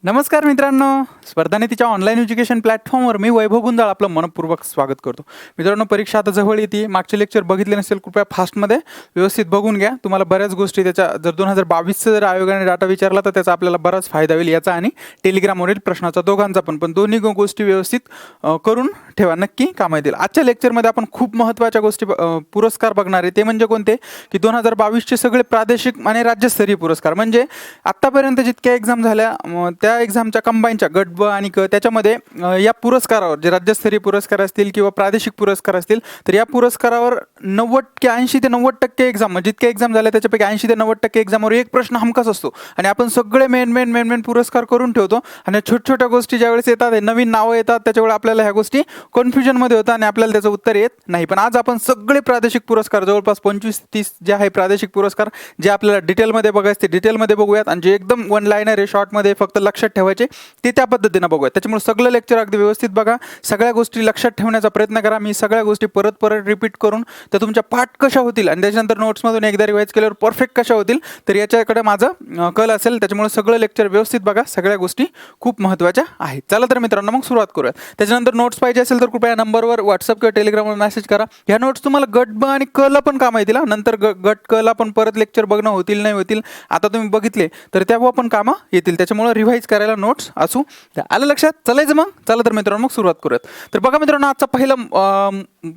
नमस्कार मित्रांनो, स्पर्धानीतीच्या online education प्लॅटफॉर्मवर मी वैभव गुंजाळ आपलं मनपूर्वक स्वागत करतो. मित्रांनो, परीक्षा आता जवळ येते. मागचे लेक्चर बघितले नसेल कृपया फास्टमध्ये व्यवस्थित बघून घ्या. तुम्हाला बऱ्याच गोष्टी त्याच्या जर 2022चं जर आयोगाने डाटा विचारला तर त्याचा आपल्याला बराच फायदा होईल याचा आणि टेलिग्रामवरील प्रश्नाचा दोघांचा पण दोन्ही गोष्टी व्यवस्थित करून ठेवा, नक्की कामा येतील. आजच्या लेक्चरमध्ये आपण खूप महत्त्वाच्या गोष्टी पुरस्कार बघणार आहे. ते म्हणजे कोणते की 2022चे सगळे प्रादेशिक आणि राज्यस्तरीय पुरस्कार. म्हणजे आत्तापर्यंत जितक्या एक्झाम झाल्या त्या एक्झामच्या कंबाईनच्या गट ब आणि क त्याच्यामध्ये या पुरस्कारावर जे राज्यस्तरीय पुरस्कार असतील किंवा प्रादेशिक पुरस्कार असतील तर या पुरस्कारावर 80 ते 90% एक्झाम जितके एक्झाम झाले त्याच्यापैकी 80 ते 90% एक्झामवर एक प्रश्न हमखास असतो आणि आपण सगळे मेन पुरस्कार करून ठेवतो आणि छोट्या गोष्टी ज्यावेळेस येतात नवीन नावं येतात त्याच्यामुळे आपल्याला ह्या गोष्टी कन्फ्युजनमध्ये होतात आणि आपल्याला त्याचं उत्तर येत नाही. पण आज आपण सगळे प्रादेशिक पुरस्कार जवळपास 25-30 जे आहे प्रादेशिक पुरस्कार जे आपल्याला डिटेलमध्ये बघायचे ते डिटेलमध्ये बघूयात आणि जे एकदम वन लाईनर आहे शॉर्टमध्ये फक्त लक्षात ठेवायचे ते त्या पद्धतीनं बघूयात. त्याच्यामुळे सगळं लेक्चर अगदी व्यवस्थित बघा, सगळ्या गोष्टी लक्षात ठेवण्याचा प्रयत्न करा. मी सगळ्या गोष्टी परत रिपीट करून तर तुमच्या पाठ कशा होतील आणि त्याच्यानंतर नोट्समधून एकदा रिवाइज केल्यावर परफेक्ट कशा होतील तर याच्याकडे माझं कल असेल. त्याच्यामुळे सगळं लेक्चर व्यवस्थित बघा, सगळ्या गोष्टी खूप महत्त्वाच्या आहेत. चला तर मित्रांनो मग सुरुवात करूयात. त्याच्यानंतर नोट्स पाहिजे असेल तर कृपया नंबरवर व्हॉट्सअप किंवा टेलिग्रामवर मेसेज करा. ह्या नोट्स तुम्हाला गट ब आणि क ला पण कामं येतील. नंतर गट क ला पण परत लेक्चर बघणं होतील नाही होतील आता तुम्ही बघितले तर तेव्हा पण कामं येतील. त्याच्यामुळे रिवाइज करायला नोट्स असू आलं लक्षात. चलायचं मग. चला तर मित्रांनो मग सुरुवात करूयात. तर बघा मित्रांनो, आजचा पहिला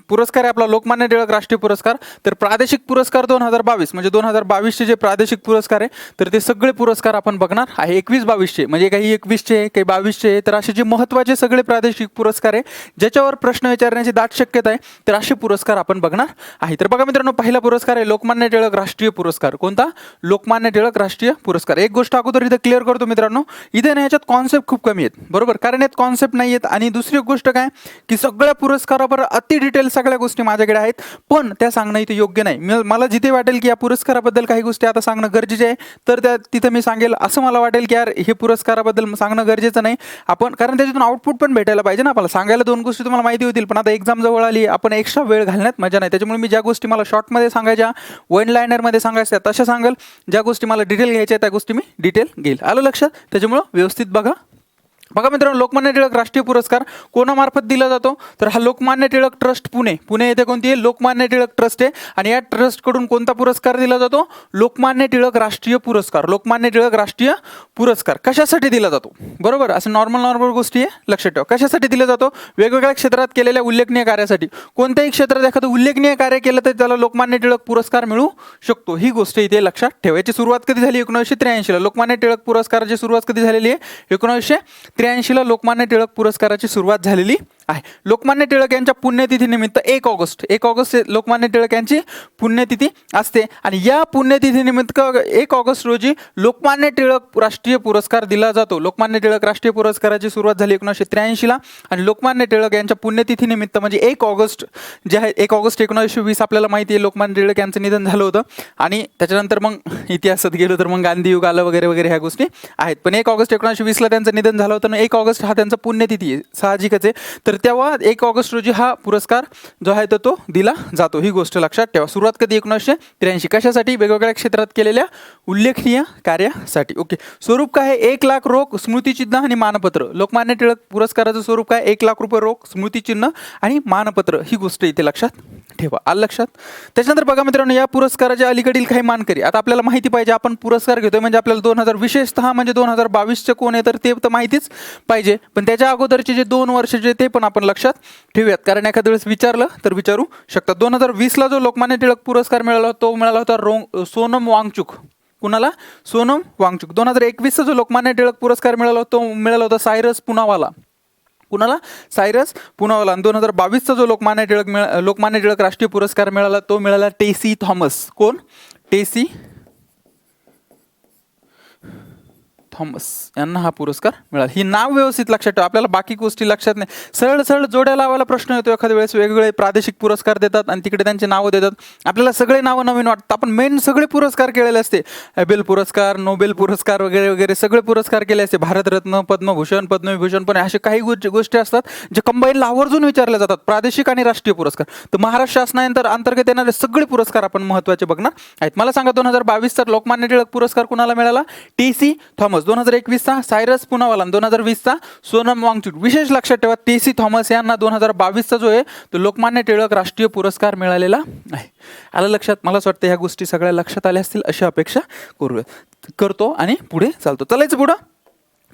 पुरस्कार आहे आपला लोकमान्य टिळक राष्ट्रीय पुरस्कार. तर प्रादेशिक पुरस्कार 2022 म्हणजे 2022चे जे प्रादेशिक पुरस्कार आहे तर ते सगळे पुरस्कार आपण बघणार आहे. 21-22चे म्हणजे काही 21चे काही 22चे तर असे जे महत्त्वाचे सगळे प्रादेशिक पुरस्कार आहे ज्याच्यावर प्रश्न विचारण्याची दाट शक्यता आहे तर असे पुरस्कार आपण बघणार आहे. तर बघा मित्रांनो, पहिला पुरस्कार आहे लोकमान्य टिळक राष्ट्रीय पुरस्कार. कोणता? लोकमान्य टिळक राष्ट्रीय पुरस्कार. एक गोष्ट अगोदर इथं क्लिअर करतो मित्रांनो, इथे ना ह्याच्यात कॉन्सेप्ट खूप कमी आहेत बरोबर, कारण यात कॉन्सेप्ट नाही आहेत. आणि दुसरी गोष्ट काय की सगळ्या पुरस्कारावर अति डिटेल सगळ्या गोष्टी माझ्याकडे आहेत पण त्या सांगणं इथे योग्य नाही. मला जिथे वाटेल की या पुरस्काराबद्दल काही गोष्टी आता सांगणं गरजेचे आहे तर त्या तिथं मी सांगेल. असं मला वाटेल की यार हे पुरस्काराबद्दल सांगणं गरजेचं नाही आपण, कारण त्याच्यातून आउटपुट पण भेटायला पाहिजे ना आपल्याला. सांगायला दोन गोष्टी तुम्हाला माहिती होतील पण आता एक्झाम जवळ आली, आपण एक्स्ट्रा वेळ घालण्यात मजा नाही. त्याच्यामुळे मी ज्या गोष्टी मला शॉर्टमध्ये सांगायच्या वन लायनरमध्ये सांगायच्या तशा सांगेल. ज्या गोष्टी मला डिटेल घ्यायच्या त्या गोष्टी मी डिटेल घेईल. आलं लक्षात. त्याच्यामुळं व्यवस्थित बघा मित्रांनो, लोकमान्य टिळक राष्ट्रीय पुरस्कार कोणामार्फत दिला जातो तर हा लोकमान्य टिळक ट्रस्ट पुणे येथे कोणती आहे? लोकमान्य टिळक ट्रस्ट आहे. आणि या ट्रस्टकडून कोणता पुरस्कार दिला जातो? लोकमान्य टिळक राष्ट्रीय पुरस्कार. लोकमान्य टिळक राष्ट्रीय पुरस्कार कशासाठी दिला जातो बरोबर, असं नॉर्मल गोष्टी आहे लक्षात ठेवा. कशासाठी दिला जातो? वेगवेगळ्या क्षेत्रात केलेल्या उल्लेखनीय कार्यासाठी. कोणत्याही क्षेत्रात एखादं उल्लेखनीय कार्य केलं तर त्याला लोकमान्य टिळक पुरस्कार मिळू शकतो. ही गोष्ट इथे लक्षात ठेवायची. सुरुवात कधी झाली? 1983 लोकमान्य टिळक पुरस्काराची सुरुवात कधी झालेली आहे? 1983 लोकमान्य टिळक पुरस्काराची सुरुवात झालेली आहे. लोकमान्य टिळक यांच्या पुण्यतिथीनिमित्त 1 ऑगस्ट लोकमान्य टिळक यांची पुण्यतिथी असते आणि या पुण्यतिथीनिमित्त 1 ऑगस्ट रोजी लोकमान्य टिळक राष्ट्रीय पुरस्कार दिला जातो. लोकमान्य टिळक राष्ट्रीय पुरस्काराची सुरुवात झाली 1983 आणि लोकमान्य टिळक यांच्या पुण्यतिथीनिमित्त म्हणजे 1 ऑगस्ट जे आहे 1 ऑगस्ट 1920 आपल्याला माहिती आहे लोकमान्य टिळक यांचं निधन झालं होतं. आणि त्याच्यानंतर मग इतिहासात गेलो तर मग गांधी युग आलं वगैरे ह्या गोष्टी आहेत. पण 1 ऑगस्ट 1920 त्यांचं निधन झालं होतं आणि 1 ऑगस्ट हा त्यांचा पुण्यतिथी आहे साहजिकच आहे. तर तेव्हा 1 ऑगस्ट रोजी हा पुरस्कार जो आहे तो दिला जातो. ही गोष्ट लक्षात ठेवा. सुरुवात कधी? 1983. कशासाठी? वेगवेगळ्या क्षेत्रात केलेल्या उल्लेखनीय कार्यासाठी. ओके. स्वरूप काय आहे? 1 लाख रोख, स्मृतिचिन्ह आणि मानपत्र. लोकमान्य टिळक पुरस्काराचं स्वरूप काय? 1 लाख रुपये रोख, स्मृतिचिन्ह आणि मानपत्र. ही गोष्ट इथे लक्षात ठेवा. आलं लक्षात. त्याच्यानंतर बघा मित्रांनो, या पुरस्काराच्या अलीकडील काही मानकरी. आता आपल्याला माहिती पाहिजे आपण पुरस्कार घेतोय म्हणजे आपल्याला विशेषतः म्हणजे 2022चे कोण आहे तर ते तर माहितीच पाहिजे. पण त्याच्या अगोदरचे जे 2 वर्षाचे ते पण आपण लक्षात ठेवूयात कारण एखाद्या वेळेस विचारलं तर विचारू शकतात. 2020ला जो लोकमान्य टिळक पुरस्कार मिळाला तो मिळाला होता सोनम वांगचुक. कुणाला? सोनम वांगचुक. 2021चा जो लोकमान्य टिळक पुरस्कार मिळाला तो मिळाला होता सायरस पुनावाला. कुणाला? सायरस पुनावाला. आणि 2022चा जो लोकमान्य टिळक राष्ट्रीय पुरस्कार मिळाला तो मिळाला टेसी थॉमस. कोण? टेसी थॉमस यांना हा पुरस्कार मिळाला. ही नाव व्यवस्थित लक्षात ठेवा. आपल्याला बाकी गोष्टी लक्षात नाही. सरळ जोड्या लावायला प्रश्न येतो एखाद्या वेळेस. वेगवेगळे प्रादेशिक पुरस्कार देतात आणि तिकडे त्यांचे नावं देतात. आपल्याला सगळे नावं नवीन वाटतात. आपण मेन सगळे पुरस्कार केलेले असते. एबेल पुरस्कार, नोबेल पुरस्कार वगैरे सगळे पुरस्कार केले असते. भारतरत्न, पद्मभूषण, पद्मविभूषण. पण असे काही गोष्टी असतात जे कंबाईनला आवर्जून विचारले जातात. प्रादेशिक आणि राष्ट्रीय पुरस्कार. तर महाराष्ट्र शासनानंतर अंतर्गत येणारे सगळे पुरस्कार आपण महत्त्वाचे बघणार आहेत. मला सांगा 2022चा लोकमान्य टिळक पुरस्कार कुणाला मिळाला? टेसी थॉमस. 2021चा सायरस पुनावाला, 2020चा सोनम वांगचुक. विशेष लक्षात ठेवा टेसी थॉमस यांना 2022चा जो आहे तो लोकमान्य टिळक राष्ट्रीय पुरस्कार मिळालेला आहे. आलं लक्षात? मला असं वाटतं ह्या गोष्टी सगळ्या लक्षात आल्या असतील अशी अपेक्षा करतो आणि पुढे चालतो. चलायचं पुढं.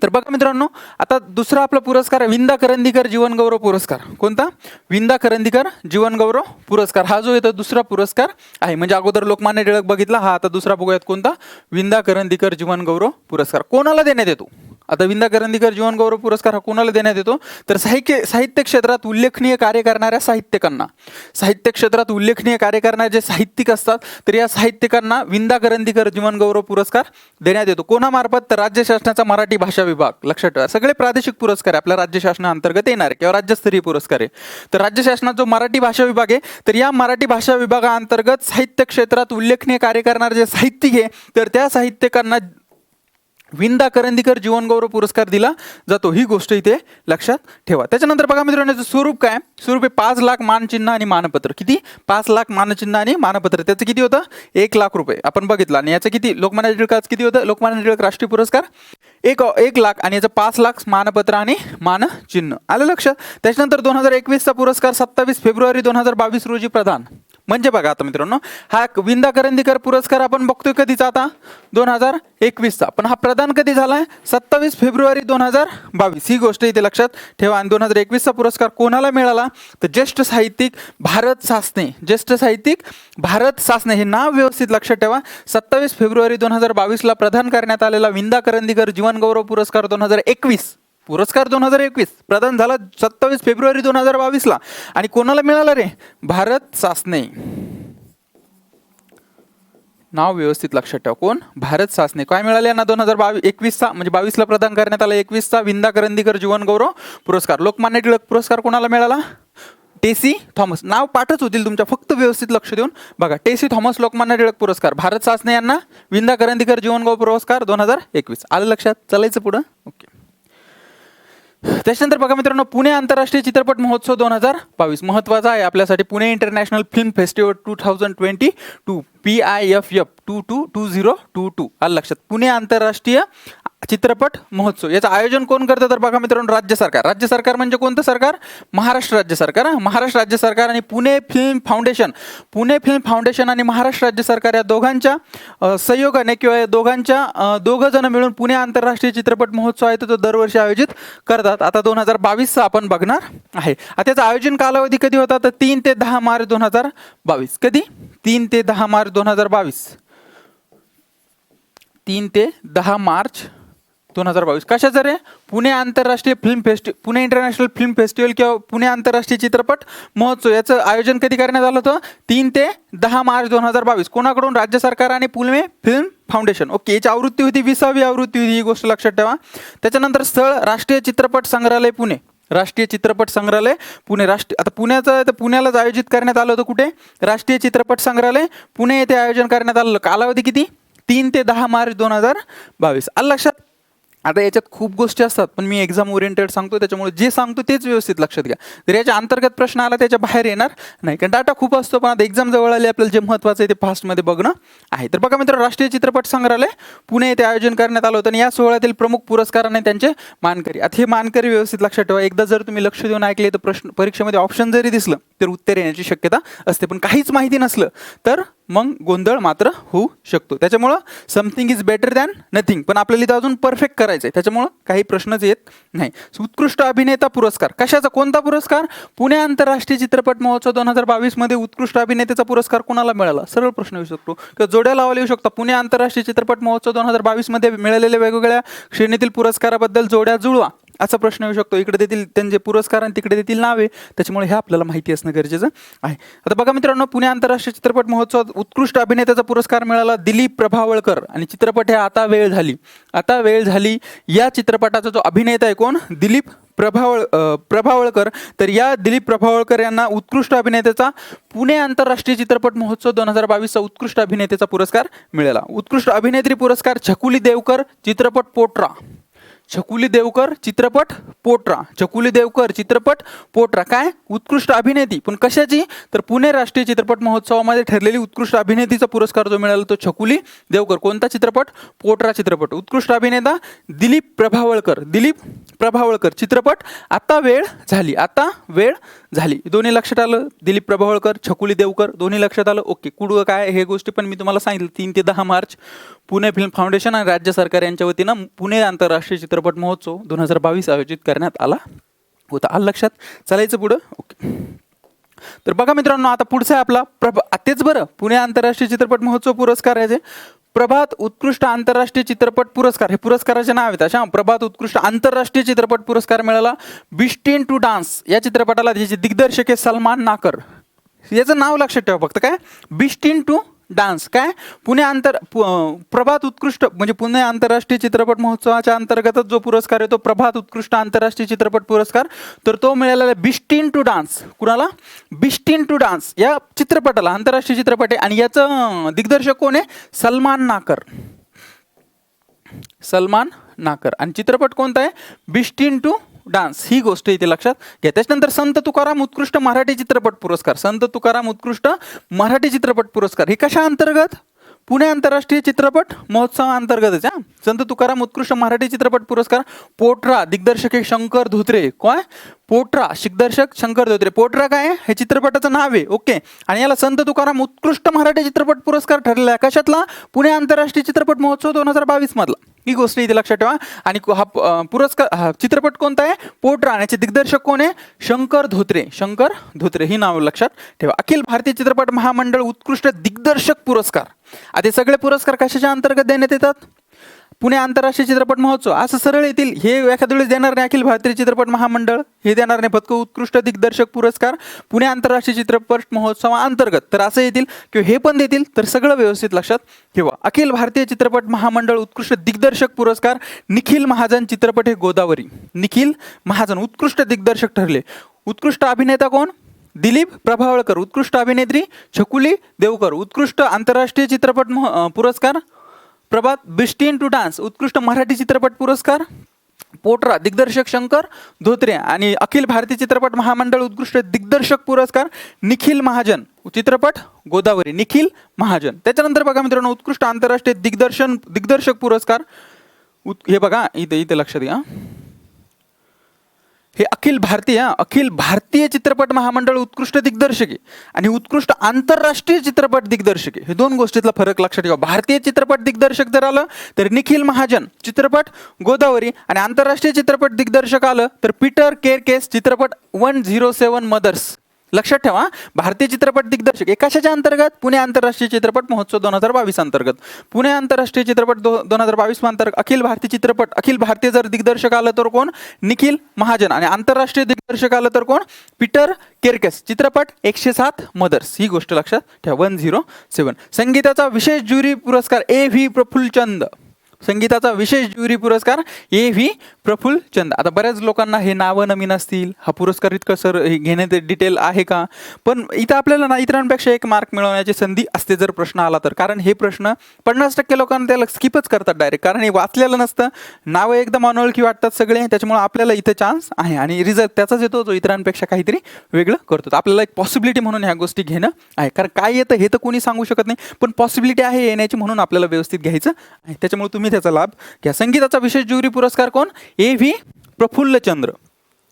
तर बघा मित्रांनो, आता दुसरा आपला पुरस्कार आहे विंदा करंदीकर जीवनगौरव पुरस्कार. कोणता? विंदा करंदीकर जीवनगौरव पुरस्कार. हा जो येतो दुसरा पुरस्कार आहे. म्हणजे अगोदर लोकमान्य टिळक बघितला, हा आता दुसरा बघूयात कोणता? विंदा करंदीकर जीवनगौरव पुरस्कार. कोणाला देण्यात येतो? आता विंदा करंदीकर जीवनगौरव पुरस्कार हा कोणाला देण्यात येतो? तर साहित्य क्षेत्रात उल्लेखनीय कार्य करणाऱ्या साहित्यिकांना, साहित्य क्षेत्रात उल्लेखनीय कार्य करणारे जे साहित्यिक असतात तर या साहित्यिकांना विंदा करंदीकर जीवनगौरव पुरस्कार देण्यात येतो. कोणामार्फत? तर राज्य शासनाचा मराठी भाषा विभाग. लक्षात ठेवा सगळे प्रादेशिक पुरस्कार आपल्या राज्य शासनाअंतर्गत येणार किंवा राज्यस्तरीय पुरस्कार आहे. तर राज्य शासनाचा जो मराठी भाषा विभाग आहे तर या मराठी भाषा विभागाअंतर्गत साहित्य क्षेत्रात उल्लेखनीय कार्य करणारे जे साहित्यिक आहे तर त्या साहित्यिकांना विंदा करंदीकर जीवनगौरव पुरस्कार दिला जातो. ही गोष्ट इथे लक्षात ठेवा. त्याच्यानंतर बघा मित्रांनो, स्वरूप काय? स्वरूप आहे 5 लाख मानचिन्ह आणि मानपत्र. किती? 5 लाख मानचिन्ह आणि मानपत्र. त्याचं किती होतं? 1 लाख रुपये आपण बघितलं. आणि याचं किती? लोकमान्य टिळकाचं किती होतं? लोकमान्य टिळक राष्ट्रीय पुरस्कार 1 लाख आणि याचं 5 लाख मानपत्र आणि मानचिन्ह. आलं लक्षात? त्याच्यानंतर 2021चा पुरस्कार 27 फेब्रुवारी 2022 रोजी प्रदान. म्हणजे बघा आता मित्रांनो, हा विंदा करंदीकर पुरस्कार आपण बघतोय कधीचा? आता 2021चा. पण हा प्रदान कधी झालाय? 27 फेब्रुवारी 2022. ही गोष्ट इथे लक्षात ठेवा. आणि 2021चा पुरस्कार कोणाला मिळाला? तर ज्येष्ठ साहित्यिक भारत सासणे. ज्येष्ठ साहित्यिक भारत सासणे हे नाव व्यवस्थित लक्षात ठेवा. 27 फेब्रुवारी 2022ला प्रदान करण्यात आलेला विंदा करंदीकर जीवनगौरव पुरस्कार 2021 पुरस्कार 2021 प्रदान झाला 27 फेब्रुवारी 2022ला. आणि कोणाला मिळाला रे? भारत सासणे. नाव व्यवस्थित लक्षात ठेवा. कोण? भारत सासणे. काय मिळाले ना 2021चा म्हणजे 22ला प्रदान करण्यात आला 21चा विंदा करंदीकर जीवनगौरव पुरस्कार. लोकमान्य टिळक पुरस्कार कोणाला मिळाला? टेसी थॉमस. नाव पाठच होतील तुमच्या, फक्त व्यवस्थित लक्ष देऊन बघा. टेसी थॉमस लोकमान्य टिळक पुरस्कार, भारत सासणे यांना विंदा करंदीकर जीवनगौरव पुरस्कार 2021. आलं लक्षात? चालायचं पुढं. ओके. त्याच्यानंतर बघा मित्रांनो, पुणे आंतरराष्ट्रीय चित्रपट महोत्सव 2022 महत्त्वाचा आहे आपल्यासाठी. Pune international film festival 2022 PIFF 2022. आलं लक्षात? पुणे आंतरराष्ट्रीय चित्रपट महोत्सव याचं आयोजन कोण करतं? तर बघा मित्रांनो, राज्य सरकार. राज्य सरकार म्हणजे कोणतं सरकार? महाराष्ट्र राज्य सरकार. महाराष्ट्र राज्य सरकार आणि Pune film foundation. Pune film foundation आणि महाराष्ट्र राज्य सरकार या दोघांच्या सहयोगाने किंवा या दोघं जण मिळून पुणे आंतरराष्ट्रीय चित्रपट महोत्सव आहे तो दरवर्षी आयोजित करतात. आता 2022चा आपण बघणार आहे. आता त्याचं आयोजन कालावधी कधी होता? तर 3 ते 10 मार्च 2022. कधी? 3 ते 10 मार्च 2022. 3 ते 10 मार्च 2022. कशाचं रे? पुणे आंतरराष्ट्रीय film festival, Pune international film festival किंवा पुणे आंतरराष्ट्रीय चित्रपट महोत्सव याचं आयोजन कधी करण्यात आलं होतं? 3 ते 10 मार्च 2022. कोणाकडून? राज्य सरकार आणि पुणे फिल्म फाउंडेशन. ओके. याची आवृत्ती होती 20वी आवृत्ती होती. ही गोष्ट लक्षात ठेवा. त्याच्यानंतर स्थळ राष्ट्रीय चित्रपट संग्रहालय पुणे. राष्ट्रीय चित्रपट संग्रहालय पुणे. आता पुण्याचं तर पुण्यालाच आयोजित करण्यात आलं होतं. कुठे? राष्ट्रीय चित्रपट संग्रहालय पुणे येथे आयोजन करण्यात आलं. कालावधी किती? 3 ते 10 मार्च 2022. आलं लक्षात? आता याच्यात खूप गोष्टी असतात पण मी एक्झाम ओरिएंटेड सांगतो त्याच्यामुळे जे सांगतो तेच व्यवस्थित लक्षात घ्या. जर याच्या अंतर्गत प्रश्न आला त्याच्या बाहेर येणार नाही, कारण डाटा खूप असतो. पण आता एक्झाम जवळ आली, आपल्याला जे महत्त्वाचं आहे ते फास्टमध्ये बघणं आहे. तर बघा मित्र, राष्ट्रीय चित्रपट संग्रहालय पुणे येथे आयोजन करण्यात आलं होतं आणि या सोहळ्यातील प्रमुख पुरस्कार आणि त्यांचे मानकरी. आता हे मानकरी व्यवस्थित लक्षात ठेवा. एकदा जर तुम्ही लक्ष देऊन ऐकले तर प्रश्न परीक्षेमध्ये ऑप्शन जरी दिसलं तर उत्तर येण्याची शक्यता असते. पण काहीच माहिती नसलं तर मग गोंधळ मात्र होऊ शकतो. त्याच्यामुळं something is better than nothing. पण आपल्याला इथं अजून परफेक्ट करायचं आहे, त्याच्यामुळं काही प्रश्नच येत नाही. उत्कृष्ट अभिनेता पुरस्कार कशाचा? कोणता पुरस्कार? पुणे आंतरराष्ट्रीय चित्रपट महोत्सव 2022 मध्ये उत्कृष्ट अभिनेत्याचा पुरस्कार कोणाला मिळाला? सरळ प्रश्न येऊ शकतो किंवा जोड्या लावायला येऊ शकता. पुणे आंतरराष्ट्रीय चित्रपट महोत्सव 2022 मध्ये मिळालेल्या वेगवेगळ्या श्रेणीतील पुरस्काराबद्दल जोड्या जुळवा असा प्रश्न येऊ शकतो. इकडे देतील त्यांचे पुरस्कार आणि तिकडे देतील नावे, त्याच्यामुळे हे आपल्याला माहिती असणं गरजेचं आहे. आता बघा मित्रांनो, पुणे आंतरराष्ट्रीय चित्रपट महोत्सवात उत्कृष्ट अभिनेत्याचा पुरस्कार मिळाला दिलीप प्रभावळकर. आणि चित्रपट हे आता वेळ झाली. आता वेळ झाली या चित्रपटाचा जो अभिनेता आहे कोण? दिलीप प्रभावळकर. तर या दिलीप प्रभावळकर यांना उत्कृष्ट अभिनेत्याचा पुणे आंतरराष्ट्रीय चित्रपट महोत्सव 2022चा उत्कृष्ट अभिनेत्याचा पुरस्कार मिळाला. उत्कृष्ट अभिनेत्री पुरस्कार छकुली देवकर चित्रपट पोट्रा. छकुली देवकर चित्रपट पोटरा. छकुली देवकर चित्रपट पोटरा काय उत्कृष्ट अभिनेती, पण कशाची तर पुणे राष्ट्रीय चित्रपट महोत्सवामध्ये ठरलेली उत्कृष्ट अभिनेतीचा पुरस्कार जो मिळाला तो छकुली देवकर. कोणता चित्रपट? पोटरा चित्रपट. उत्कृष्ट अभिनेता दिलीप प्रभावळकर. दिलीप प्रभावळकर चित्रपट आता वेळ झाली. आता वेळ झाली. दोन्ही लक्षात आलं. दिलीप प्रभावळकर छकुली देवकर दोन्ही लक्षात आलं. ओके. कुठं काय हे गोष्टी पण मी तुम्हाला सांगितलं. 3 ते 10 मार्च पुणे फिल्म फाउंडेशन आणि राज्य सरकार यांच्या वतीनं पुणे आंतरराष्ट्रीय चित्रपट महोत्सव 2022 आयोजित करण्यात आला होता. आलं लक्षात. चालायचं पुढं. ओके. तर बघा मित्रांनो आता पुढचा आपला तेच बरं पुणे आंतरराष्ट्रीय चित्रपट महोत्सव पुरस्कार आहे. प्रभात उत्कृष्ट आंतरराष्ट्रीय चित्रपट पुरस्कार हे पुरस्काराचे नाव आहेत. अशा प्रभात उत्कृष्ट आंतरराष्ट्रीय चित्रपट पुरस्कार मिळाला बिस्टीन टू डान्स या चित्रपटाला. ज्याचे दिग्दर्शक आहे सलमान नाकर. याचं नाव लक्षात ठेवा फक्त काय बिस्टीन टू डान्स काय प्रभात उत्कृष्ट म्हणजे पुणे आंतरराष्ट्रीय चित्रपट महोत्सवाच्या अंतर्गतच जो पुरस्कार आहे तो प्रभात उत्कृष्ट आंतरराष्ट्रीय चित्रपट पुरस्कार. तर तो मिळालेला बिस्टीन टू डान्स. कुणाला? बिस्टीन टू डान्स या चित्रपटाला. आंतरराष्ट्रीय चित्रपट आहे आणि याचं दिग्दर्शक कोण आहे? सलमान नाकर. सलमान नाकर. आणि चित्रपट कोणता आहे? बिस्टीन टू डान्स. ही गोष्ट इथे लक्षात घ्या. त्याच्यानंतर संत तुकाराम उत्कृष्ट मराठी चित्रपट पुरस्कार. संत तुकाराम उत्कृष्ट मराठी चित्रपट पुरस्कार हे कशा अंतर्गत? पुणे आंतरराष्ट्रीय चित्रपट महोत्सवाअंतर्गतच. संत तुकाराम उत्कृष्ट मराठी चित्रपट पुरस्कार. पोटरा दिग्दर्शक शंकर धोत्रे. काय? पोटरा दिग्दर्शक शंकर धोत्रे. पोटरा काय हे चित्रपटाचं नाव आहे. ओके. आणि याला संत तुकाराम उत्कृष्ट मराठी चित्रपट पुरस्कार ठरलेला आहे. कशातला? पुणे आंतरराष्ट्रीय चित्रपट महोत्सव 2022 मधला. ही गोष्ट इथे लक्षात ठेवा. आणि हा पुरस्कार चित्रपट कोणता आहे? पोटरा. आणि याचे दिग्दर्शक कोण आहे? शंकर धोत्रे. शंकर धोत्रे ही नाव लक्षात ठेवा. अखिल भारतीय चित्रपट महामंडळ उत्कृष्ट दिग्दर्शक पुरस्कार. आता सगळे पुरस्कार कशाच्या अंतर्गत देण्यात येतात? पुणे आंतरराष्ट्रीय चित्रपट महोत्सव. असं सरळ येतील. हे एखाद्या वेळेस देणार नाही. अखिल भारतीय चित्रपट महामंडळ हे देणार नाही. फक्त उत्कृष्ट दिग्दर्शक पुरस्कार पुणे आंतरराष्ट्रीय चित्रपट महोत्सवाअंतर्गत. तर असं येतील किंवा हे पण देतील. तर सगळं व्यवस्थित लक्षात ठेवा. अखिल भारतीय चित्रपट महामंडळ उत्कृष्ट दिग्दर्शक पुरस्कार निखिल महाजन चित्रपट हे गोदावरी. निखिल महाजन उत्कृष्ट दिग्दर्शक ठरले. उत्कृष्ट अभिनेता कोण? दिलीप प्रभावळकर. उत्कृष्ट अभिनेत्री छकुली देवकर. उत्कृष्ट आंतरराष्ट्रीय चित्रपट पुरस्कार प्रभात बिस्टीन टू डान्स. उत्कृष्ट मराठी चित्रपट पुरस्कार पोटरा दिग्दर्शक शंकर धोत्रे. आणि अखिल भारतीय चित्रपट महामंडळ उत्कृष्ट दिग्दर्शक पुरस्कार निखिल महाजन चित्रपट गोदावरी. निखिल महाजन. त्याच्यानंतर बघा मित्रांनो उत्कृष्ट आंतरराष्ट्रीय दिग्दर्शक पुरस्कार हे बघा इथे लक्षात घ्या. हे अखिल भारतीय चित्रपट महामंडळ उत्कृष्ट दिग्दर्शक आहे आणि उत्कृष्ट आंतरराष्ट्रीय चित्रपट दिग्दर्शक आहे. हे दोन गोष्टीतला फरक लक्षात ठेवा. भारतीय चित्रपट दिग्दर्शक जर आलं तर निखिल महाजन चित्रपट गोदावरी. आणि आंतरराष्ट्रीय चित्रपट दिग्दर्शक आलं तर पीटर केरकेस चित्रपट 107 मदर्स. लक्षात ठेवा. भारतीय चित्रपट दिग्दर्शक कशाच्या अंतर्गत? पुणे आंतरराष्ट्रीय चित्रपट महोत्सव 2022 अंतर्गत. पुणे आंतरराष्ट्रीय चित्रपट 2022 अंतर्गत अखिल भारतीय जर दिग्दर्शक आलं तर कोण? निखिल महाजन. आणि आंतरराष्ट्रीय दिग्दर्शक आलं तर कोण? पीटर केरकेस चित्रपट 107 मदर्स. ही गोष्ट लक्षात ठेवा. 107. संगीताचा विशेष ज्युरी पुरस्कार A.V. प्रफुल्लचंद. संगीताचा विशेष ज्युरी पुरस्कार A.V. प्रफुल्लचंद. आता बऱ्याच लोकांना हे नावं नवीन असतील. हा पुरस्कार इतकं सर घेण्याचे डिटेल आहे का? पण इथं आपल्याला ना इतरांपेक्षा 1 मार्क मिळवण्याची संधी असते जर प्रश्न आला तर. कारण हे प्रश्न 50% लोकांना त्याला स्किपच करतात डायरेक्ट. कारण हे वाचलेलं नसतं. नावं एकदम अनोळखी वाटतात सगळे. त्याच्यामुळे आपल्याला इथं चान्स आहे आणि रिझल्ट त्याचाच येतो जो इतरांपेक्षा काहीतरी वेगळं करतो. आपल्याला एक पॉसिबिलिटी म्हणून ह्या गोष्टी घेणं आहे. कारण काय येतं हे तर कोणी सांगू शकत नाही. पण पॉसिबिलिटी आहे येण्याची म्हणून आपल्याला व्यवस्थित घ्यायचं आहे. त्याच्यामुळे तुम्ही त्याचा लाभ घ्या. संगीताचा विशेष ज्युरी पुरस्कार कोण? A.V. प्रफुल्लचंद्र.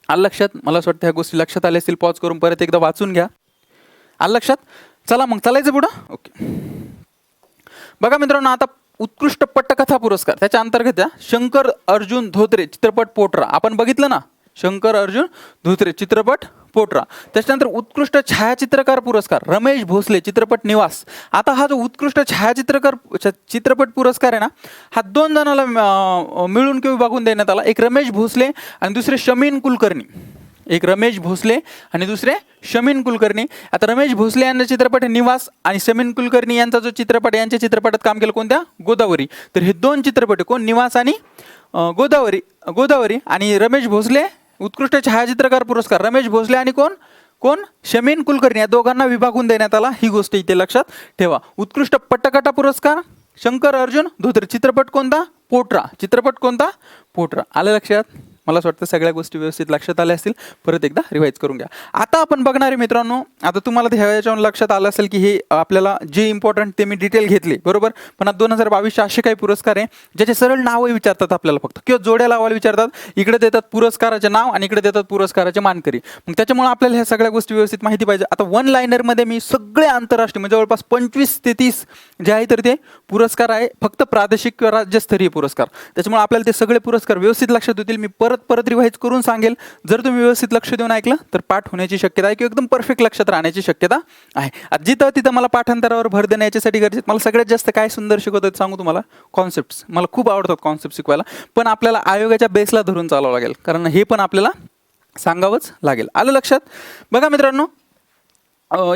आलं लक्षात? मला असं वाटतं ह्या गोष्टी लक्षात आल्या असतील. पॉज करून परत एकदा वाचून घ्या. आलं लक्षात? चला मग चालायचं पुढं. ओके. बघा मित्रांनो आता उत्कृष्ट पटकथा पुरस्कार त्याच्या अंतर्गत शंकर अर्जुन धोत्रे चित्रपट पोटरा. आपण बघितलं ना. शंकर अर्जुन धोत्रे चित्रपट पोटरा. त्याच्यानंतर उत्कृष्ट छायाचित्रकार पुरस्कार रमेश भोसले चित्रपट निवास. आता हा जो उत्कृष्ट चित्रपट पुरस्कार आहे ना हा 2 जणांना मिळून किंवा विभागून देण्यात आला. एक रमेश भोसले आणि दुसरे शमीन कुलकर्णी. एक रमेश भोसले आणि दुसरे शमीन कुलकर्णी. आता रमेश भोसले यांचा चित्रपट निवास आणि शमीन कुलकर्णी यांचा जो चित्रपट यांच्या चित्रपटात काम केलं कोणत्या? गोदावरी. तर हे 2 चित्रपट कोण? निवास आणि गोदावरी. आणि रमेश भोसले उत्कृष्ट छायाचित्रकार पुरस्कार रमेश भोसले आणि कोण शमीन कुलकर्णी या दोघांना विभागून देण्यात आला. ही गोष्ट इथे लक्षात ठेवा. उत्कृष्ट पटकथा पुरस्कार शंकर अर्जुन धोत्रे चित्रपट कोणता? पोटरा. चित्रपट कोणता? पोटरा. आलं लक्षात? मला असं वाटतं सगळ्या गोष्टी व्यवस्थित लक्षात आल्या असतील. परत एकदा रिवाईज करून घ्या. आता आपण बघणार आहे मित्रांनो, आता तुम्हाला ते ह्याच्यावर लक्षात आलं असेल की हे आपल्याला जे इम्पॉर्टंट ते मी डिटेल घेतली बरोबर. पण आता 2022चे असे काही पुरस्कार आहे ज्याचे सरळ नावं विचारतात आपल्याला फक्त, किंवा जोड्या लावायला विचारतात. इकडे देतात पुरस्काराचे नाव आणि इकडे देतात पुरस्काराचे मानकरी. मग त्याच्यामुळे आपल्याला ह्या सगळ्या गोष्टी व्यवस्थित माहिती पाहिजे. आता वन लायनरमध्ये मी सगळे आंतरराष्ट्रीय म्हणजे जवळपास 25 ते 30 जे आहे तर ते पुरस्कार आहे, फक्त प्रादेशिक किंवा राज्यस्तरीय पुरस्कार. त्याच्यामुळे आपल्याला ते सगळे पुरस्कार व्यवस्थित लक्षात होतील. मी परत रिवाईज करून सांगेल. जर तुम्ही व्यवस्थित लक्ष देऊन ऐकलं तर पाठ होण्याची शक्यता आहे, किंवा एकदम परफेक्ट लक्षात राहण्याची शक्यता आहे. आता जिथं तिथं मला पाठांतरावर भर देण्यासाठी गरजेचं. मला सगळ्यात जास्त काय सुंदर शिकवतात सांगू तुम्हाला? कॉन्सेप्ट्स. मला खूप आवडतात कॉन्सेप्ट शिकवायला, पण आपल्याला आयोगाच्या बेसला धरून चालावं लागेल, कारण हे पण आपल्याला सांगावंच लागेल. आलं लक्षात? बघा मित्रांनो,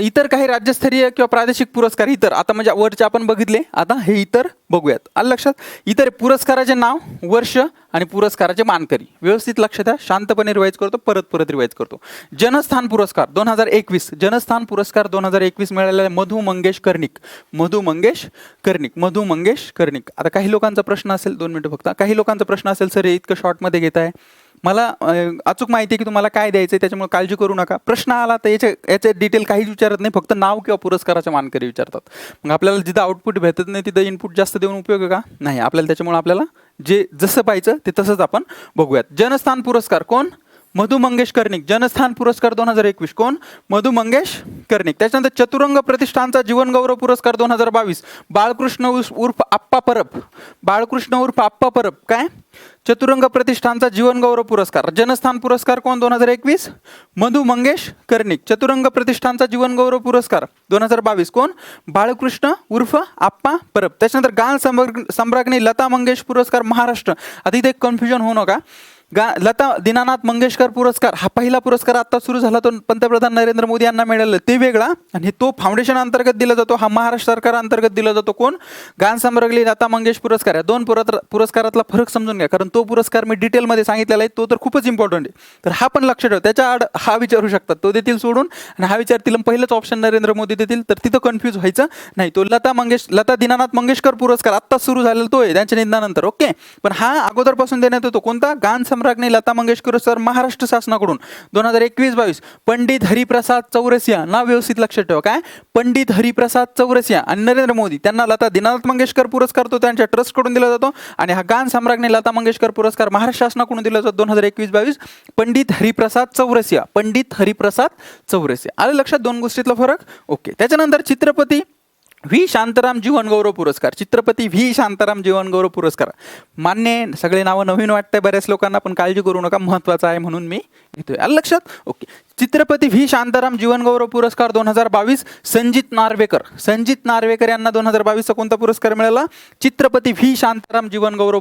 इतर काही राज्यस्तरीय किंवा प्रादेशिक पुरस्कार इतर, आता म्हणजे वरचे आपण बघितले, आता हे इतर बघूयात. आलं लक्षात? इतर पुरस्काराचे नाव, वर्ष आणि पुरस्काराचे मानकरी. व्यवस्थित लक्ष द्या. शांतपणे रिवाईज करतो, परत रिवाईज करतो. जनस्थान पुरस्कार 2021, जनस्थान पुरस्कार 2021 मिळालेला मधु मंगेश कर्णिक. मधु मंगेश कर्णिक. आता काही लोकांचा प्रश्न असेल, 2 मिनिटं फक्त. काही लोकांचा प्रश्न असेल, सर हे इतकं शॉर्टमध्ये घेत आहे. मला अचूक माहिती आहे की तुम्हाला काय द्यायचं, त्याच्यामुळे काळजी करू नका. प्रश्न आला तर याचे डिटेल काहीच विचारत नाही, फक्त नाव किंवा पुरस्काराचे मानकरी विचारतात. मग आपल्याला जिथं आउटपुट भेटत नाही तिथं इनपुट जास्त देऊन उपयोग आहे का? नाही. आपल्याला त्याच्यामुळे आपल्याला जे जसं पाहिजे ते तसंच आपण बघूयात. जनस्थान पुरस्कार कोण? मधु मंगेश कर्णिक. जनस्थान पुरस्कार 2021 कोण? मधु मंगेश कर्णिक. त्याच्यानंतर चतुरंग प्रतिष्ठानचा जीवनगौरव पुरस्कार 2022 बाळकृष्ण उर्फ आप्पा परब. काय? चतुरंग प्रतिष्ठानचा जीवनगौरव पुरस्कार. जनस्थान पुरस्कार कोण 2021? मधु मंगेश कर्णिक. चतुरंग प्रतिष्ठानचा जीवनगौरव पुरस्कार 2022 कोण? बाळकृष्ण उर्फ आप्पा परब. त्याच्यानंतर गान सम्राज्ञी लता मंगेश पुरस्कार महाराष्ट्र. आता इथे एक कन्फ्युजन होऊ नका. लता दीनानाथ मंगेशकर पुरस्कार हा पहिला पुरस्कार आता सुरू झाला, तो पंतप्रधान नरेंद्र मोदी यांना मिळाला, ते वेगळा, आणि तो फाउंडेशन अंतर्गत दिला जातो, हा महाराष्ट्र सरकार अंतर्गत दिला जातो. कोण? गान सम्राज्ञी लता मंगेश पुरस्कार. या 2 पुरस्कारातला फरक समजून घ्या, कारण तो पुरस्कार मी डिटेलमध्ये सांगितलेला आहे, तो तर खूपच इम्पॉर्टंट आहे. तर हा पण लक्ष ठेवा. त्याच्या आड हा विचारू शकतात, तो देतील सोडून आणि हा विचारतील पहिलंच ऑप्शन नरेंद्र मोदी देतील, तर तिथं कन्फ्यूज व्हायचं नाही. तो लता दीनानाथ मंगेशकर पुरस्कार आत्ता सुरू झालेला तो आहे त्यांच्या निधनानंतर. ओके, पण हा अगोदरपासून देण्यात येतो. कोणता? गान सम्राज्ञी लता मंगेशकर सर महाराष्ट्र शासनाकडून 2021-22. पंडित हरिप्रसाद चौरसिया. नाव व्यवस्थित लक्षात ठेवा. काय? पंडित हरिप्रसाद चौरसिया. आणि नरेंद्र मोदी त्यांना लता दीनानाथ मंगेशकर पुरस्कार तो त्यांच्या ट्रस्टकडून दिला जातो, आणि हा गान सम्राज्ञी लता मंगेशकर पुरस्कार महाराष्ट्र शासनाकडून दिला जातो 2021-22. पंडित हरिप्रसाद चौरसिया. आलं लक्षात 2 गोष्टीतला फरक? ओके. त्याच्यानंतर चित्रपती व्ही शांताराम जीवनगौरव पुरस्कार. चित्रपती व्ही शांताराम जीवनगौरव पुरस्कार. मान्य, सगळे नावं नवीन वाटतंय बऱ्याच लोकांना, पण काळजी करू नका, महत्त्वाचं आहे म्हणून मी घेतोय. आलं लक्षात? ओके. चित्रपती व्ही शांताराम जीवनगौरव पुरस्कार 2022 संजित नार्वेकर यांना 2022चा कोणता पुरस्कार मिळाला? चित्रपती व्ही शांताराम जीवनगौरव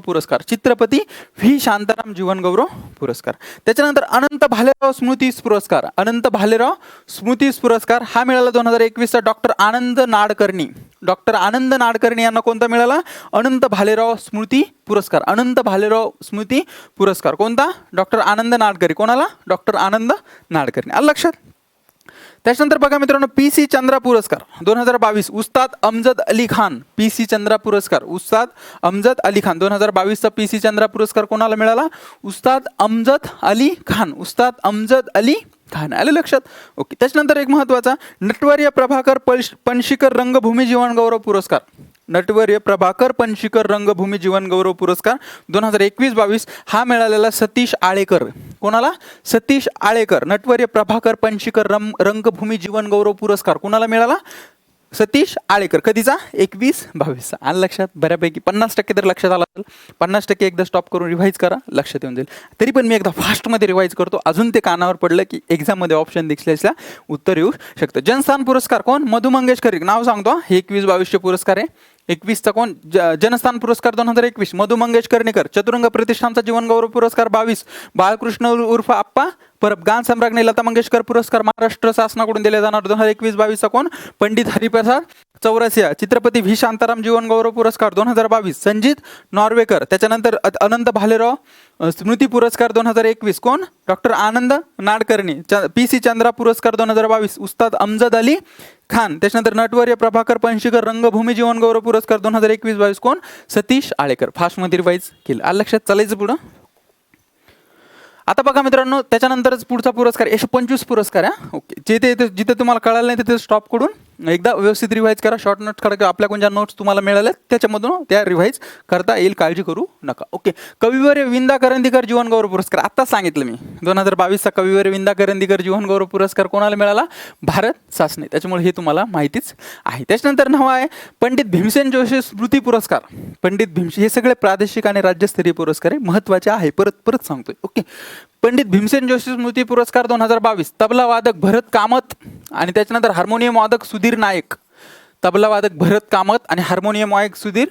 पुरस्कार. त्याच्यानंतर अनंत भालेराव स्मृती पुरस्कार हा मिळाला 2021चा डॉक्टर आनंद नाडकर्णी. यांना कोणता मिळाला? अनंत भालेराव स्मृती पुरस्कार. कोणता? डॉक्टर आनंद नाडकर्णी. कोणाला? डॉक्टर आनंद नाडकर्णी. आलं लक्षात? त्याच्यानंतर बघा मित्रांनो, PC चंद्रा पुरस्कार 2022 उस्ताद अमजद अली खान. PC चंद्रा पुरस्कार उस्ताद अमजद अली खान. 2022चा PC चंद्रा पुरस्कार कोणाला मिळाला? उस्ताद अमजद अली खान. आलं लक्षात? ओके. त्याच्यानंतर एक महत्त्वाचा नटवर्य प्रभाकर पणशीकर रंगभूमी जीवनगौरव पुरस्कार. 2021-22 हा मिळालेला सतीश आळेकर. कोणाला? सतीश आळेकर. नटवर्य प्रभाकर पणशीकर रंगभूमी जीवनगौरव पुरस्कार कोणाला मिळाला? सतीश आळेकर. कधीचा? 21-22. आलं लक्षात? बऱ्यापैकी 50% तर लक्षात आलं असेल. 50% एकदा स्टॉप करून रिवाईज करा, लक्षात येऊन जाईल. तरी पण मी एकदा फास्टमध्ये रिवाईज करतो, अजून ते कानावर पडलं की एक्झाममध्ये ऑप्शन दिसल्यास उत्तर येऊ शकतं. जनस्थान पुरस्कार कोण? मधु मंगेश कर्णिक. नाव सांगतो, हे 21-22चे पुरस्कार आहे. 21चा कोण? जनस्थान पुरस्कार 2021 मधु मंगेश कर्णिकर. चतुरंग प्रतिष्ठानचा जीवनगौरव पुरस्कार 22 बाळकृष्ण उर्फ आप्पा परब. गान सम्राज्ञी लता मंगेशकर पुरस्कार महाराष्ट्र शासनाकडून दिले जाणार 2021-22चा कोण? पंडित हरिप्रसाद चौरसिया. चित्रपती व्ही शांताराम जीवन गौरव पुरस्कार 2022 संजित नॉर्वेकर. त्याच्यानंतर अनंत भालेराव स्मृती पुरस्कार 2021 कोण? डॉक्टर आनंद नाडकर्णी. PC चंद्रा पुरस्कार 2022 उस्ताद अमजद अली खान. त्याच्यानंतर नटवर्य प्रभाकर पणशीकर रंगभूमी जीवन गौरव पुरस्कार 2021-22 कोण? सतीश आळेकर. फास्टमध्ये रिवाईज केलं. आलं लक्षात? चालायचं पुढं. आता बघा मित्रांनो, त्याच्यानंतरच पुढचा पुरस्कार 125 पुरस्कार आहे. ओके, जिथे तुम्हाला कळालं नाही तिथे स्टॉप करून एकदा व्यवस्थित रिवाईज करा. शॉर्ट नोट्स काढा. आपल्या कोणत्या नोट्स तुम्हाला मिळाल्या त्याच्यामधून त्या रिवाईज करता येईल. काळजी करू नका. ओके, कविवर्य विंदा करंदीकर जीवन गौरव पुरस्कार आत्ताच सांगितलं मी. 2022चा कविवर्य विंदा करंदीकर जीवन गौरव पुरस्कार कोणाला मिळाला? भारत सासने. त्याच्यामुळे हे तुम्हाला माहितीच आहे. त्याच्यानंतर नाव आहे पंडित भीमसेन जोशी स्मृती पुरस्कार. पंडित भीमसेन हे सगळे प्रादेशिक आणि राज्यस्तरीय पुरस्कार आहे, महत्त्वाचे आहे. परत सांगतोय. ओके, पंडित भीमसेन जोशी स्मृती पुरस्कार 2022 तबला वादक भरत कामत आणि त्याच्यानंतर हार्मोनियम वादक सुधीर नायक. तबला वादक भरत कामत आणि हार्मोनियम वादक सुधीर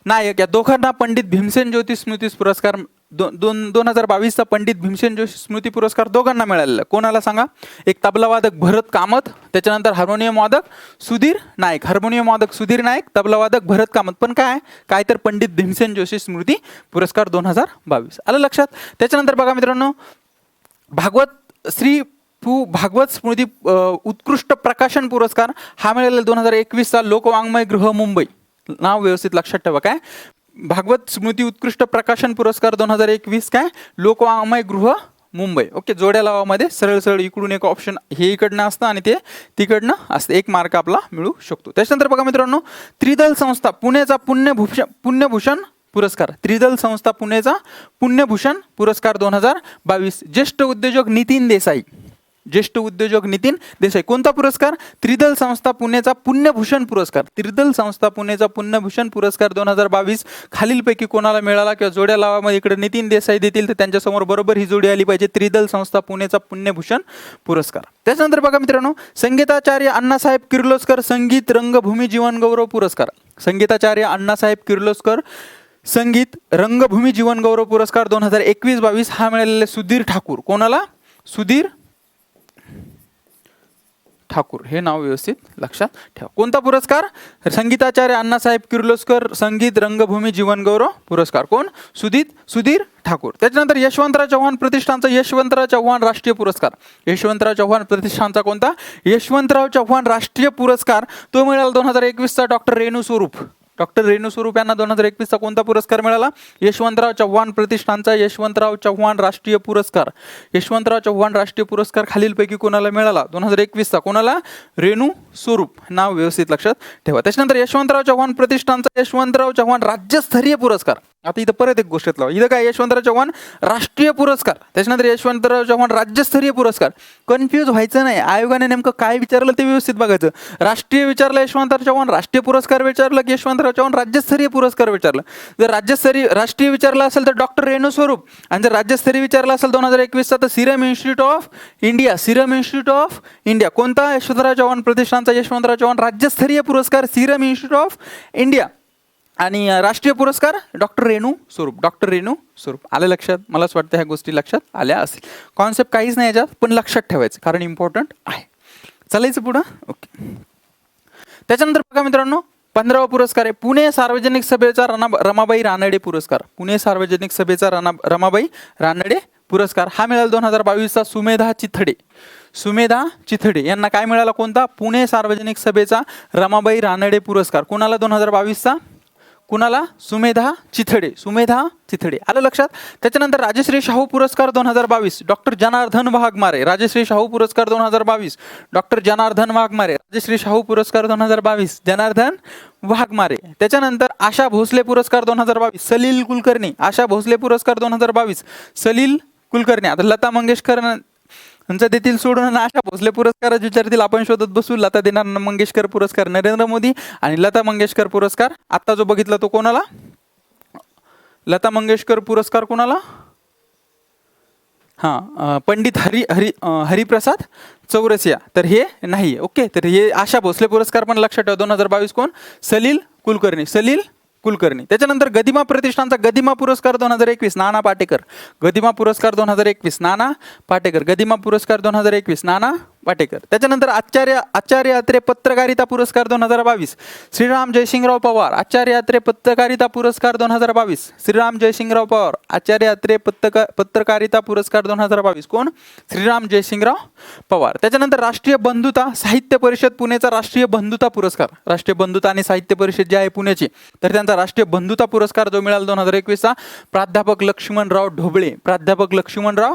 नायक या दोघांना पंडित भीमसेन जोशी स्मृती पुरस्कार 2022चा पंडित भीमसेन जोशी स्मृती पुरस्कार दोघांना मिळालेला. कोणाला सांगा? एक तबला वादक भरत कामत, त्याच्यानंतर हार्मोनियम वादक सुधीर नायक. हार्मोनियम वादक सुधीर नायक, तबला वादक भरत कामत. पण काय तर पंडित भीमसेन जोशी स्मृती पुरस्कार 2022. आलं लक्षात? त्याच्यानंतर बघा मित्रांनो, भागवत श्री पु भागवत स्मृती उत्कृष्ट प्रकाशन पुरस्कार हा मिळालेला 2021चा लोकवाङ्मय गृह मुंबई. नाव व्यवस्थित लक्षात ठेवा. काय? भागवत स्मृती उत्कृष्ट प्रकाशन पुरस्कार 2021 काय? लोकवाङ्मय गृह मुंबई. ओके, जोड्या लावामध्ये सरळ इकडून एक ऑप्शन हे इकडनं असतं आणि ते तिकडनं असतं. 1 मार्क आपला मिळू शकतो. त्याच्यानंतर बघा मित्रांनो, त्रिदल संस्था पुणेचा पुण्यभूषण पुरस्कार. त्रिदल संस्था पुणेचा पुण्यभूषण पुरस्कार 2022 ज्येष्ठ उद्योजक नितीन देसाई. ज्येष्ठ उद्योजक नितीन देसाई. कोणता पुरस्कार? त्रिदल संस्था पुणेचा पुण्यभूषण पुरस्कार. त्रिदल संस्था पुणेचा पुण्यभूषण पुरस्कार 2022 खालीलपैकी कोणाला मिळाला? किंवा जोड्या लावामध्ये इकडे नितीन देसाई देतील तर त्यांच्यासमोर बरोबर ही जोडी आली पाहिजे. त्रिदल संस्था पुणेचा पुण्यभूषण पुरस्कार. त्याच्यानंतर बघा मित्रांनो, संगीताचार्य अण्णासाहेब किर्लोस्कर संगीत रंगभूमी जीवन गौरव पुरस्कार. संगीताचार्य अण्णासाहेब किर्लोस्कर संगीत रंगभूमी जीवन गौरव पुरस्कार 2021-22 हा मिळालेला सुधीर ठाकूर. कोणाला? सुधीर ठाकूर. हे नाव व्यवस्थित लक्षात ठेवा. कोणता पुरस्कार? संगीताचार्य अण्णासाहेब किर्लोस्कर संगीत रंगभूमी जीवन गौरव पुरस्कार. कोण? सुधीर ठाकूर. त्याच्यानंतर यशवंतराव चव्हाण प्रतिष्ठानचा यशवंतराव चव्हाण राष्ट्रीय पुरस्कार. यशवंतराव चव्हाण प्रतिष्ठानचा कोणता? यशवंतराव चव्हाण राष्ट्रीय पुरस्कार. तो मिळाला 2021चा डॉक्टर रेणू स्वरूप. डॉक्टर रेणू स्वरूप यांना 2021चा कोणता पुरस्कार मिळाला? यशवंतराव चव्हाण प्रतिष्ठानचा यशवंतराव चव्हाण राष्ट्रीय पुरस्कार. यशवंतराव चव्हाण राष्ट्रीय पुरस्कार खालीलपैकी कोणाला मिळाला? 2021चा कोणाला? रेणू स्वरूप. नाव व्यवस्थित लक्षात ठेवा. त्याच्यानंतर यशवंतराव चव्हाण प्रतिष्ठानचा यशवंतराव चव्हाण राज्यस्तरीय पुरस्कार. आता इथं परत एक गोष्ट लावा. इथं काय? यशवंतराव चव्हाण राष्ट्रीय पुरस्कार. त्याच्यानंतर यशवंतराव चव्हाण राज्यस्तरीय पुरस्कार. कन्फ्यूज व्हायचं नाही. आयोगाने नेमकं काय विचारलं ते व्यवस्थित बघायचं. राष्ट्रीय विचारलं यशवंतराव चव्हाण राष्ट्रीय पुरस्कार विचारलं की यशवंतराव चव्हाण राज्यस्तरीय पुरस्कार विचारलं. जर राष्ट्रीय विचारलं असेल तर डॉक्टर रेणू स्वरूप, आणि जर राज्यस्तरीय विचारलं असेल 2021चा तर Serum institute of India. Serum institute of India. कोणता? यशवंतराव चव्हाण प्रतिष्ठानचा यशवंतराव चव्हाण राज्यस्तरीय पुरस्कार सिरम इन्स्टिट्यूट ऑफ इंडिया. आणि राष्ट्रीय पुरस्कार डॉक्टर रेणू स्वरूप. डॉक्टर रेणू स्वरूप. आलं लक्षात? मलाच वाटतं ह्या गोष्टी लक्षात आल्या असेल. कॉन्सेप्ट काहीच नाही याच्यात, पण लक्षात ठेवायचं कारण इम्पॉर्टंट आहे. चालायचं पुढं. ओके, त्याच्यानंतर बघा मित्रांनो, 15वा पुरस्कार आहे पुणे सार्वजनिक सभेचा रमाबाई रानडे पुरस्कार. पुणे सार्वजनिक सभेचा रमाबाई रानडे पुरस्कार हा मिळाला 2022चा सुमेधा चिथडे. सुमेधा चिथडे यांना काय मिळाला? कोणता? पुणे सार्वजनिक सभेचा रमाबाई रानडे पुरस्कार. कोणाला? 2022चा कुणाला? सुमेधा चिथडे. सुमेधा चिथडे. आलं लक्षात? त्याच्यानंतर राजश्री शाहू पुरस्कार 2022 डॉक्टर जनार्दन वाघमारे. राजश्री शाहू पुरस्कार 2022 डॉक्टर जनार्दन वाघमारे. राजश्री शाहू पुरस्कार 2022 जनार्दन वाघमारे. त्याच्यानंतर आशा भोसले पुरस्कार 2022 सलील कुलकर्णी. आशा भोसले पुरस्कार 2022 सलील कुलकर्णी. आता लता मंगेशकर यांचा देतील सोडून आशा भोसले पुरस्कार विचारतील आपण शोधत बसू. लता देणार मंगेशकर पुरस्कार नरेंद्र मोदी, आणि लता मंगेशकर पुरस्कार आत्ता जो बघितला तो कोणाला? लता मंगेशकर पुरस्कार कोणाला? पंडित हरिप्रसाद चौरसिया. तर हे नाही. ओके, तर हे आशा भोसले पुरस्कार पण लक्षात ठेवा. 2022 कोण? सलील कुलकर्णी. सलील कुलकर्णी. त्याच्यानंतर गदिमा प्रतिष्ठानचा गदिमा पुरस्कार 2021 नाना पाटेकर. गदिमा पुरस्कार 2021 नाना पाटेकर. गदिमा पुरस्कार 2021 नाना पाटेकर. त्याच्यानंतर आचार्य अत्रे पत्रकारिता पुरस्कार 2022 श्रीराम जयसिंगराव पवार. आचार्य अत्रे पत्रकारिता पुरस्कार 2022 श्रीराम जयसिंगराव पवार. आचार्य अत्रे पत्रकारिता पुरस्कार 2022 कोण? श्रीराम जयसिंगराव पवार. त्याच्यानंतर राष्ट्रीय बंधुता साहित्य परिषद पुणेचा राष्ट्रीय बंधुता पुरस्कार, राष्ट्रीय बंधुता आणि साहित्य परिषद जी आहे पुण्याची, तर त्यांचा राष्ट्रीय बंधुता पुरस्कार जो मिळाला 2021चा प्राध्यापक लक्ष्मणराव ढोबळे. प्राध्यापक लक्ष्मणराव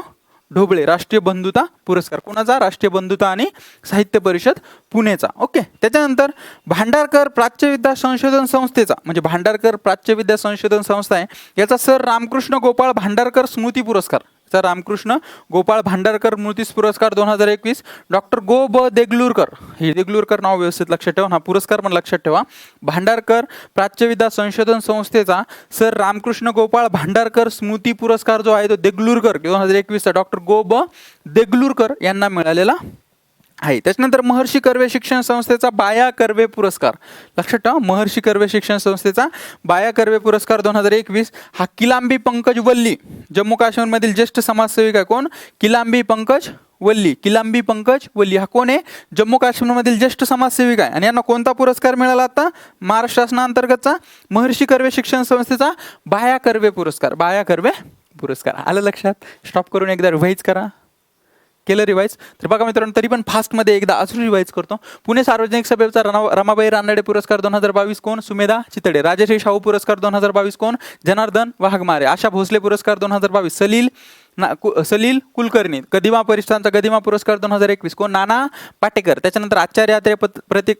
ढोबळे. राष्ट्रीय बंधुता पुरस्कार कोणाचा? राष्ट्रीय बंधुता आणि साहित्य परिषद पुणेचा. ओके. त्याच्यानंतर भांडारकर प्राच्यविद्या संशोधन संस्थेचा, म्हणजे भांडारकर प्राच्यविद्या संशोधन संस्था आहे, याचा सर रामकृष्ण गोपाळ भांडारकर स्मृती पुरस्कार. रामकृष्ण गोपाळ भांडारकर स्मृती पुरस्कार 2021 डॉक्टर गो ब देगलूरकर. हे देगलूरकर नाव व्यवस्थित लक्षात ठेवा. हा पुरस्कार पण लक्षात ठेवा. भांडारकर प्राच्यविद्या संशोधन संस्थेचा सर रामकृष्ण गोपाळ भांडारकर स्मृती पुरस्कार जो आहे तो देगलूरकर 2021चा डॉक्टर गो ब देगलूरकर यांना मिळालेला आहे. त्याच्यानंतर महर्षी कर्वे शिक्षण संस्थेचा बाया कर्वे पुरस्कार लक्षात ठेवा. महर्षी कर्वे शिक्षण संस्थेचा बाया कर्वे पुरस्कार 2021 हा किलांबी पंकज वल्ली, जम्मू काश्मीरमधील ज्येष्ठ समाजसेविका आहे. कोण? किलांबी पंकज वल्ली. किलांबी पंकज वल्ली हा कोण आहे? जम्मू काश्मीरमधील ज्येष्ठ समाजसेविका आहे. आणि यांना कोणता पुरस्कार मिळाला आता? महाराष्ट्र शासनाअंतर्गतचा महर्षी कर्वे शिक्षण संस्थेचा बाया कर्वे पुरस्कार. बाया कर्वे पुरस्कार. आलं लक्षात? स्टॉप करून एकदा रिवाईज करा. केलं रिवाईज? तर बघा मित्रांनो, तरी पण फास्टमध्ये एकदा अजून रिवाईज करतो. पुणे सार्वजनिक सभेचा रमाबाई रानडे पुरस्कार 2022 कोण? सुमेधा चितडे. राजश्री शाहू पुरस्कार 2022 कोण? जनार्दन वाघमारे. आशा भोसले पुरस्कार 2022 सलील कुलकर्णी. गदिमा परिषदांचा गदिमा पुरस्कार 2021 कोण? नाना पाटेकर. त्याच्यानंतर आचार्य अत्रे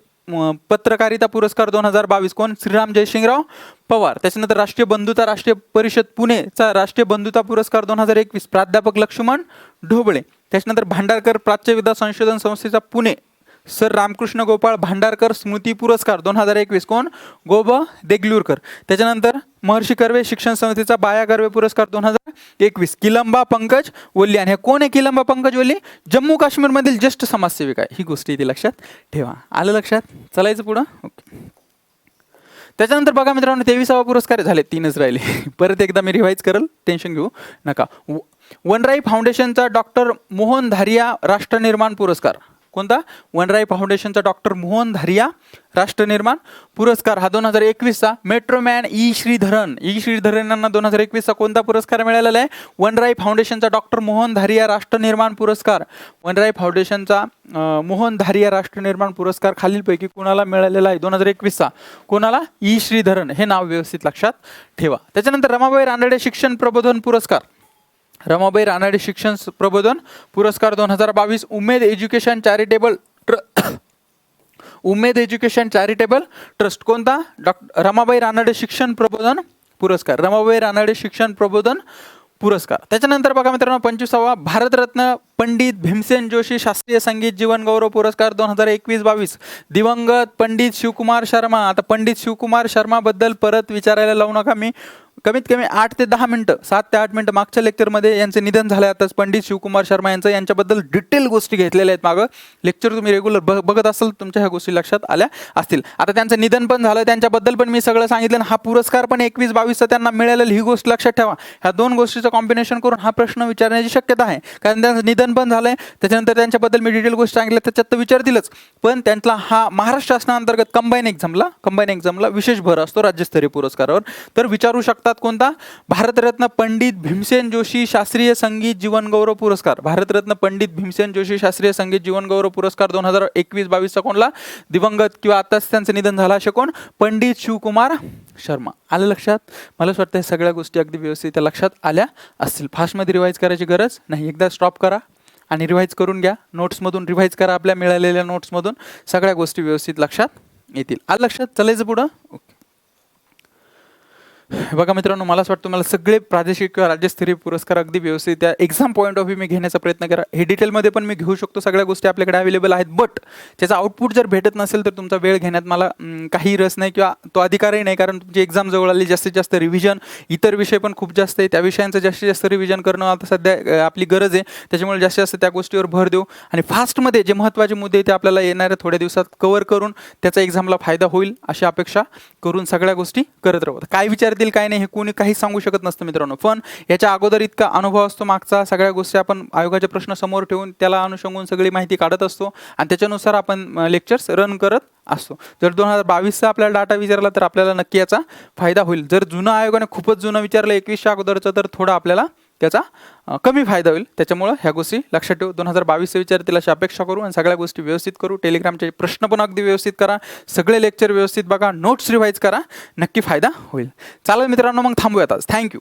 पत्रकारिता पुरस्कार 2022 कोण? श्रीराम जयसिंगराव पवार. त्याच्यानंतर राष्ट्रीय बंधुता राष्ट्रीय परिषद पुणेचा राष्ट्रीय बंधुता पुरस्कार 2021 प्राध्यापक लक्ष्मण ढोबळे. त्याच्यानंतर भांडारकर प्राच्यविद्या संशोधन संस्थेचा पुणे सर रामकृष्ण गोपाळ भांडारकर स्मृती पुरस्कार 2021 कोण? गो ब देगलूरकर. त्याच्यानंतर महर्षी कर्वे शिक्षण संस्थेचा बाया कर्वे पुरस्कार 2021 किलंबा पंकज वल्ली. आणि हे कोण आहे किलंबा पंकज वल्ली? जम्मू काश्मीरमधील ज्येष्ठ समाजसेविका आहे. ही गोष्ट इथे लक्षात ठेवा. आलं लक्षात? चलायचं पुढं. ओके. त्याच्यानंतर बघा मित्रांनो, 23वा पुरस्कार झाले, 3च राहिले. परत एकदा मी रिवाईज करेल, टेन्शन घेऊ नका. वनराई फाउंडेशनचा डॉक्टर मोहन धारिया राष्ट्र निर्माण पुरस्कार. कोणता? वनराई फाउंडेशनचा डॉक्टर मोहन धारिया राष्ट्र निर्माण पुरस्कार हा 2021चा मेट्रोमॅन ई श्रीधरन यांना 2021चा कोणता पुरस्कार मिळालेला आहे? वनराई फाउंडेशनचा डॉक्टर मोहन धारिया राष्ट्र निर्माण पुरस्कार. वनराई फाउंडेशनचा मोहन धारिया राष्ट्र निर्माण पुरस्कार खालीलपैकी कोणाला मिळालेला आहे 2021चा? कोणाला? ई श्रीधरन. हे नाव व्यवस्थित लक्षात ठेवा. त्याच्यानंतर रमाबाई रानडे शिक्षण प्रबोधन पुरस्कार. रमाबाई रानडे शिक्षण प्रबोधन पुरस्कार 2022 उमेद एज्युकेशन चॅरिटेबल ट्रस्ट. कोणता? रमाबाई रानडे शिक्षण प्रबोधन पुरस्कार. रमाबाई रानडे शिक्षण प्रबोधन पुरस्कार. त्याच्यानंतर बघा मित्रांनो, 25वा भारतरत्न पंडित भीमसेन जोशी शास्त्रीय संगीत जीवन गौरव पुरस्कार 2021-22 दिवंगत पंडित शिवकुमार शर्मा. आता पंडित शिवकुमार शर्मा बद्दल परत विचारायला लावू नका. मी कमीत कमी 8 ते 10 मिनिटं 7 ते 8 मिनिटं मागच्या लेक्चरमध्ये यांचे निधन झालं आताच. पंडित शिवकुमार शर्मा यांच्याबद्दल डिटेल गोष्टी घेतलेल्या आहेत. मागं लेक्चर तुम्ही रेग्युलर बघत असाल, तुमच्या ह्या गोष्टी लक्षात आल्या असतील. आता त्यांचं निधन पण झालं, त्यांच्याबद्दल पण मी सगळं सांगितलं. हा पुरस्कार पण 21-22चा त्यांना मिळालेला, ही गोष्ट लक्षात ठेवा. ह्या दोन गोष्टीचं कॉम्बिनेशन करून हा प्रश्न विचारण्याची शक्यता आहे. कारण त्यांचं निधन पण झालंय, त्याच्यानंतर त्यांच्याबद्दल मी डिटेल गोष्ट सांगितल्या, त्याच्यात तर विचारतीलच. पण त्यांना हा महाराष्ट्र शासनाअंतर्गत कंबाईन एक्झामला विशेष भर असतो राज्यस्तरीय पुरस्कारावर. तर विचारू शकतात. कोणता? भारतरत्न पंडित भीमसेन जोशी शास्त्रीय संगीत जीवन गौरव पुरस्कार. भारतरत्न पंडित भीमसेन जोशी शास्त्रीय संगीत जीवन गौरव पुरस्कार 2021-22चा कोणला? दिवंगत किंवा आताच त्यांचं निधन झालं असे कोण? पंडित शिवकुमार शर्मा. आलं लक्षात? मला असं वाटतं सगळ्या गोष्टी अगदी व्यवस्थित लक्षात आल्या असतील. फास्टमध्ये रिवाईज करायची गरज नाही. एकदा स्टॉप करा आणि रिवाईज करून घ्या. नोट्समधून रिवाईज करा. आपल्या मिळालेल्या नोट्समधून सगळ्या गोष्टी व्यवस्थित लक्षात येतील. आलं लक्षात? चलायचं पुढं. ओके. बघा मित्रांनो, मला असं वाटतं मला सगळे प्रादेशिक किंवा राज्यस्तरीय पुरस्कार अगदी व्यवस्थित त्या एक्झाम पॉईंट ऑफ व्ह्यू मी घेण्याचा प्रयत्न करा. हे डिटेलमध्ये पण मी घेऊ शकतो, सगळ्या गोष्टी आपल्याकडे अवेलेबल आहेत. बट त्याचा आउटपुट जर भेटत नसेल तर तुमचा वेळ घेण्यात मला काही रस नाही किंवा तो अधिकारही नाही. कारण तुमची एक्झाम जवळ आली, जास्तीत जास्त रिव्हिजन, इतर विषय पण खूप जास्त आहे, त्या विषयांचं जास्तीत जास्त रिव्हिजन करणं आता सध्या आपली गरज आहे. त्याच्यामुळे जास्तीत जास्त त्या गोष्टीवर भर देऊ आणि फास्टमध्ये जे महत्त्वाचे मुद्दे ते आपल्याला येणाऱ्या थोड्या दिवसात कव्हर करून त्याचा एक्झामला फायदा होईल अशी अपेक्षा करून सगळ्या गोष्टी करत राहू. काय विचारतील येतील काय नाही हे कोणी काही सांगू शकत नसतं मित्रांनो. पण याच्या अगोदर इतका अनुभव असतो मागचा, सगळ्या गोष्टी आपण आयोगाचे प्रश्न समोर ठेवून त्याला अनुषंगून सगळी माहिती काढत असतो आणि त्याच्यानुसार आपण लेक्चर्स रन करत असतो. जर 2022चा आपल्याला डाटा विचारला तर आपल्याला नक्की याचा फायदा होईल. जर जुनं आयोगाने खूपच जुनं विचारलं 21च्या अगोदरचं तर थोडा आपल्याला त्याचा कमी फायदा होईल. त्याच्यामुळं ह्या गोष्टी लक्षात ठेवू. 2022 विचारतील अशी अपेक्षा करू आणि सगळ्या गोष्टी व्यवस्थित करू. टेलिग्रामचे प्रश्न पण अगदी व्यवस्थित करा, सगळे लेक्चर व्यवस्थित बघा, नोट्स रिवाईज करा, नक्की फायदा होईल. चालेल मित्रांनो, मग थांबूयात आज. थँक्यू.